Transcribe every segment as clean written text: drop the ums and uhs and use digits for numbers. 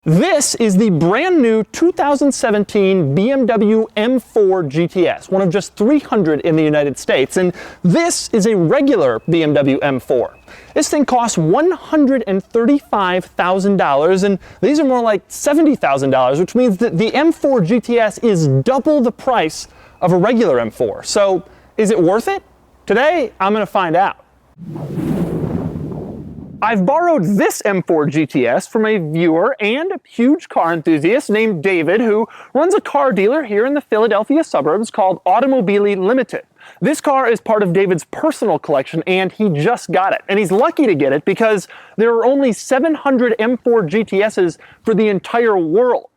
This is the brand new 2017 BMW M4 GTS, one of just 300 in the United States, and this is a regular BMW M4. This thing costs $135,000, and these are more like $70,000, which means that the M4 GTS is double the price of a regular M4. So, is it worth it? Today, I'm going to find out. I've borrowed this M4 GTS from a viewer and a huge car enthusiast named David, who runs a car dealer here in the Philadelphia suburbs called Automobili Limited. This car is part of David's personal collection, and he just got it. And he's lucky to get it because there are only 700 M4 GTSs for the entire world.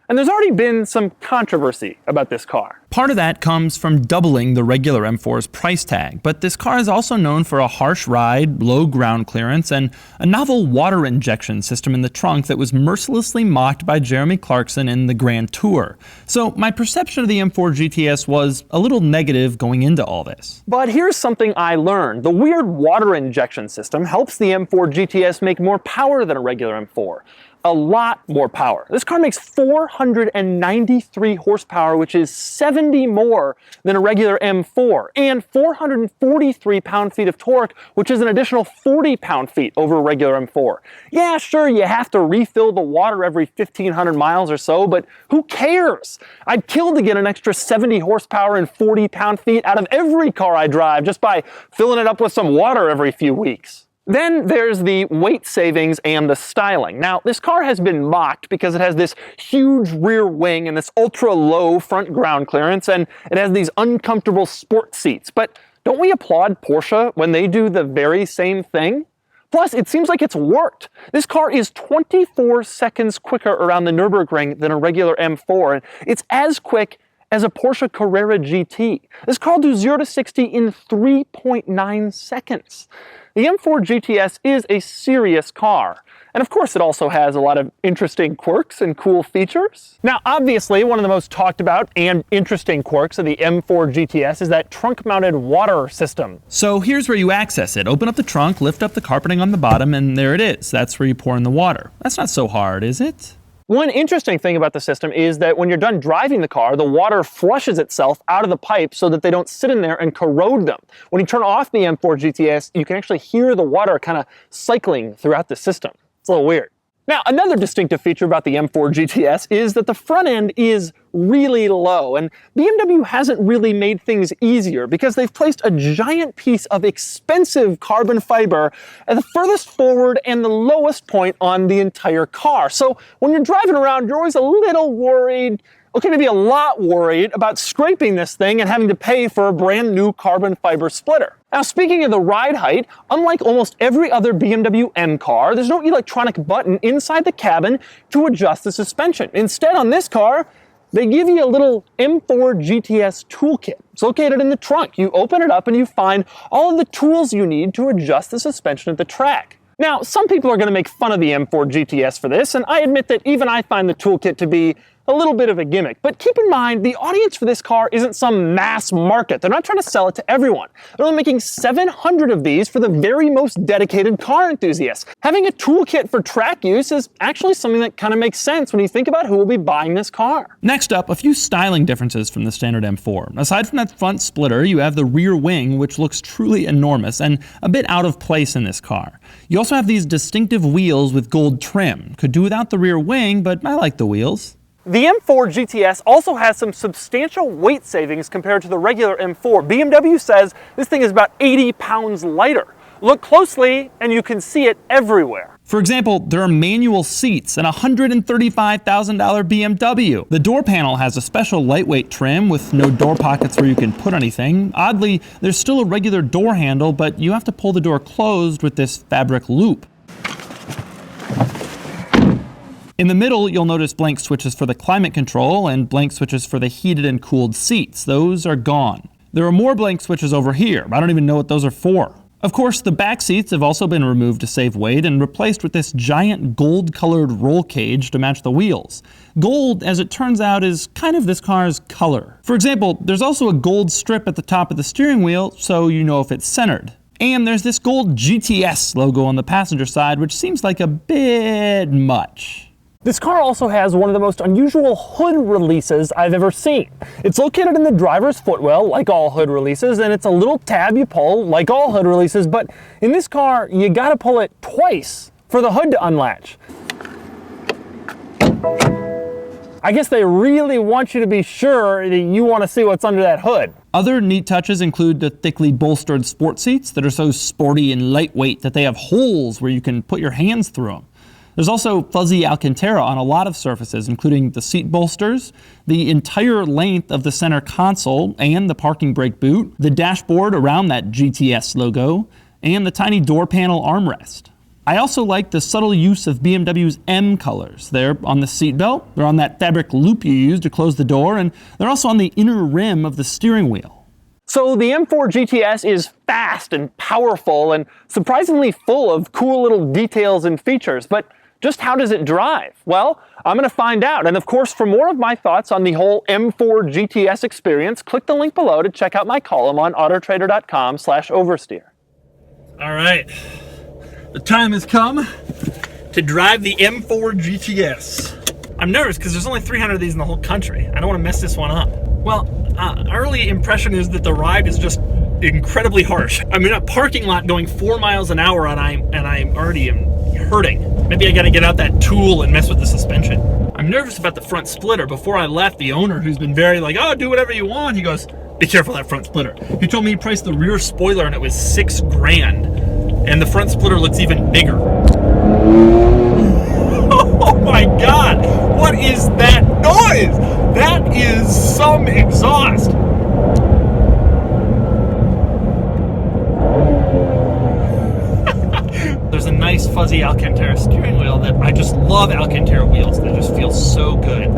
And there's already been some controversy about this car. Part of that comes from doubling the regular M4's price tag, but this car is also known for a harsh ride, low ground clearance, and a novel water injection system in the trunk that was mercilessly mocked by Jeremy Clarkson in the Grand Tour. So my perception of the M4 GTS was a little negative going into all this. But here's something I learned. The weird water injection system helps the M4 GTS make more power than a regular M4. A lot more power. This car makes 493 horsepower, which is 70 more than a regular M4, and 443 pound-feet of torque, which is an additional 40 pound-feet over a regular M4. Yeah, sure, you have to refill the water every 1,500 miles or so, but who cares? I'd kill to get an extra 70 horsepower and 40 pound-feet out of every car I drive just by filling it up with some water every few weeks. Then there's the weight savings and the styling. Now, this car has been mocked because it has this huge rear wing and this ultra-low front ground clearance, and it has these uncomfortable sport seats. But don't we applaud Porsche when they do the very same thing? Plus, it seems like it's worked. This car is 24 seconds quicker around the Nürburgring than a regular M4, and it's as quick as a Porsche Carrera GT. This car will do 0 to 60 in 3.9 seconds. The M4 GTS is a serious car. And of course it also has a lot of interesting quirks and cool features. Now obviously one of the most talked about and interesting quirks of the M4 GTS is that trunk-mounted water system. So here's where you access it. Open up the trunk, lift up the carpeting on the bottom, and there it is. That's where you pour in the water. That's not so hard, is it? One interesting thing about the system is that when you're done driving the car, the water flushes itself out of the pipe so that they don't sit in there and corrode them. When you turn off the M4 GTS, you can actually hear the water kind of cycling throughout the system. It's a little weird. Now, another distinctive feature about the M4 GTS is that the front end is really low, and BMW hasn't really made things easier because they've placed a giant piece of expensive carbon fiber at the furthest forward and the lowest point on the entire car. So when you're driving around, you're always a little worried, okay, maybe a lot worried about scraping this thing and having to pay for a brand new carbon fiber splitter. Now, speaking of the ride height, unlike almost every other BMW M car, there's no electronic button inside the cabin to adjust the suspension. Instead, on this car, they give you a little M4 GTS toolkit. It's located in the trunk. You open it up and you find all of the tools you need to adjust the suspension at the track. Now, some people are going to make fun of the M4 GTS for this, and I admit that even I find the toolkit to be a little bit of a gimmick. But keep in mind, the audience for this car isn't some mass market. They're not trying to sell it to everyone. They're only making 700 of these for the very most dedicated car enthusiasts. Having a toolkit for track use is actually something that kind of makes sense when you think about who will be buying this car. Next up, a few styling differences from the standard M4. Aside from that front splitter, you have the rear wing, which looks truly enormous and a bit out of place in this car. You also have these distinctive wheels with gold trim. Could do without the rear wing, but I like the wheels. The M4 GTS also has some substantial weight savings compared to the regular M4. BMW says this thing is about 80 pounds lighter. Look closely and you can see it everywhere. For example, there are manual seats and a $135,000 BMW. The door panel has a special lightweight trim with no door pockets where you can put anything. Oddly, there's still a regular door handle, but you have to pull the door closed with this fabric loop. In the middle, you'll notice blank switches for the climate control and blank switches for the heated and cooled seats. Those are gone. There are more blank switches over here. I don't even know what those are for. Of course, the back seats have also been removed to save weight and replaced with this giant gold-colored roll cage to match the wheels. Gold, as it turns out, is kind of this car's color. For example, there's also a gold strip at the top of the steering wheel, so you know if it's centered. And there's this gold GTS logo on the passenger side, which seems like a bit much. This car also has one of the most unusual hood releases I've ever seen. It's located in the driver's footwell, like all hood releases, and it's a little tab you pull, like all hood releases, but in this car, you gotta pull it twice for the hood to unlatch. I guess they really want you to be sure that you want to see what's under that hood. Other neat touches include the thickly bolstered sport seats that are so sporty and lightweight that they have holes where you can put your hands through them. There's also fuzzy Alcantara on a lot of surfaces, including the seat bolsters, the entire length of the center console and the parking brake boot, the dashboard around that GTS logo, and the tiny door panel armrest. I also like the subtle use of BMW's M colors. They're on the seat belt, they're on that fabric loop you use to close the door, and they're also on the inner rim of the steering wheel. So the M4 GTS is fast and powerful and surprisingly full of cool little details and features, but just how does it drive? Well, I'm going to find out. And of course, for more of my thoughts on the whole M4 GTS experience, click the link below to check out my column on autotrader.com/oversteer. All right, the time has come to drive the M4 GTS. I'm nervous because there's only 300 of these in the whole country. I don't want to mess this one up. Well, early impression is that the ride is just incredibly harsh. I'm in a parking lot going 4 miles an hour and I'm already hurting. Maybe I gotta get out that tool and mess with the suspension. I'm nervous about the front splitter. Before I left, the owner, who's been very like, oh, do whatever you want, he goes, be careful of that front splitter. He told me he priced the rear spoiler and it was $6 grand. And the front splitter looks even bigger. Oh my God, what is that noise? That is some exhaust. There's a nice fuzzy Alcantara steering wheel that I just love. Alcantara wheels, they just feel so good.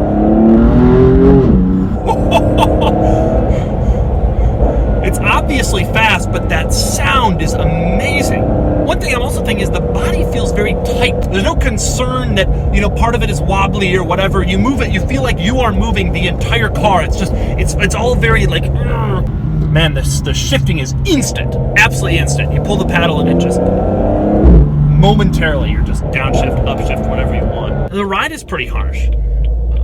It's obviously fast, but that sound is amazing. One thing I'm also thinking is the body feels very tight. There's no concern that, you know, part of it is wobbly or whatever. You move it, you feel like you are moving the entire car. It's just, it's all very like, man, the shifting is instant, absolutely instant. You pull the paddle and it just, momentarily, you're just downshift, upshift, whatever you want. The ride is pretty harsh.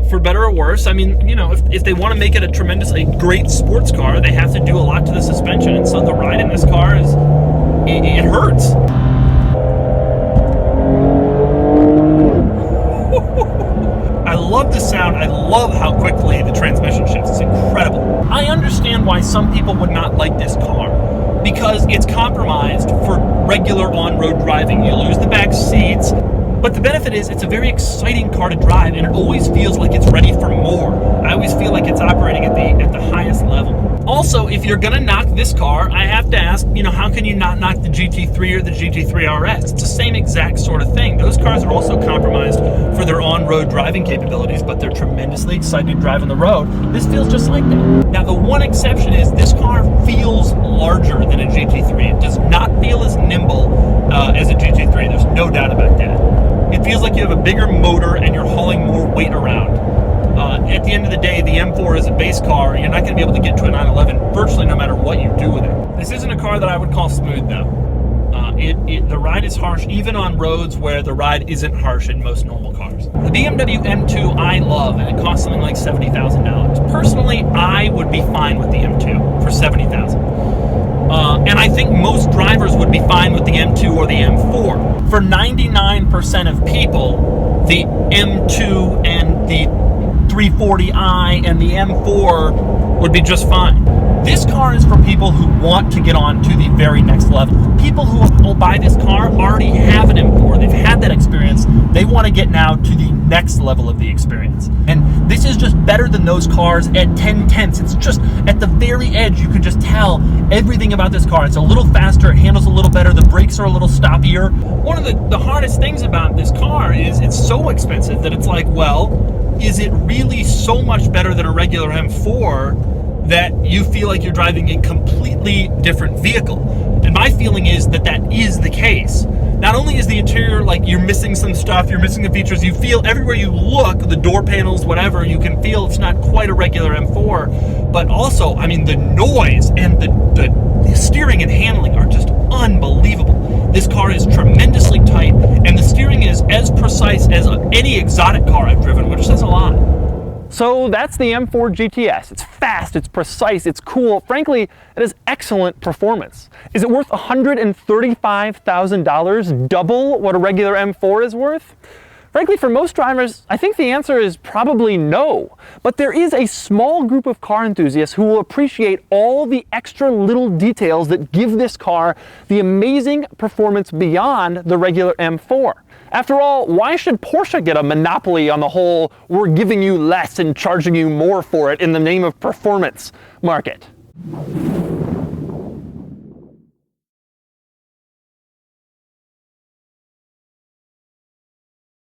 For better or worse, I mean, you know, if they want to make it a tremendously great sports car, they have to do a lot to the suspension, and so the ride in this car is, it hurts. I love the sound. I love how quickly the transmission shifts. It's incredible. I understand why some people would not like this car, because it's compromised for regular on-road driving. You lose the back seats, but the benefit is it's a very exciting car to drive, and it always feels like it's ready for more. I always feel like it's operating at the highest level. Also, if you're gonna knock this car, I have to ask, you know, how can you not knock the GT3 or the GT3 RS? It's the same exact sort of thing. Those cars are also compromised for their on-road driving capabilities, but they're tremendously exciting to drive on the road. This feels just like that. Now, the one exception is this car feels larger than a GT3. It does not feel as nimble as a GT3. There's no doubt about that. It feels like you have a bigger motor and you're hauling more weight around. At the end of the day, the M4 is a base car. You're not going to be able to get to a 911 virtually no matter what you do with it. This isn't a car that I would call smooth, though. The ride is harsh, even on roads where the ride isn't harsh in most normal cars. The BMW M2 I love, and it costs something like $70,000. Personally, I would be fine with the M2 for $70,000. And I think most drivers would be fine with the M2 or the M4. For 99% of people, the M2 and the 340i and the M4 would be just fine. This car is for people who want to get on to the very next level. People who will buy this car already have an M4. They've had that experience. They want to get now to the next level of the experience. And this is just better than those cars at 10/10. It's just at the very edge. You can just tell everything about this car. It's a little faster. It handles a little better. The brakes are a little stoppier. One of the hardest things about this car is it's so expensive that it's like, well, is it really so much better than a regular M4 that you feel like you're driving a completely different vehicle? And my feeling is that that is the case. Not only is the interior like you're missing some stuff, you're missing the features, you feel everywhere you look, the door panels, whatever, you can feel it's not quite a regular M4, but also, I mean, the noise and the steering and handling are just unbelievable. This car is tremendously tight, and the steering is as precise as any exotic car I've driven, which says a lot. So that's the M4 GTS. It's fast, it's precise, it's cool. Frankly, it has excellent performance. Is it worth $135,000, double what a regular M4 is worth? Frankly, for most drivers, I think the answer is probably no. But there is a small group of car enthusiasts who will appreciate all the extra little details that give this car the amazing performance beyond the regular M4. After all, why should Porsche get a monopoly on the whole "we're giving you less and charging you more for it in the name of performance" market?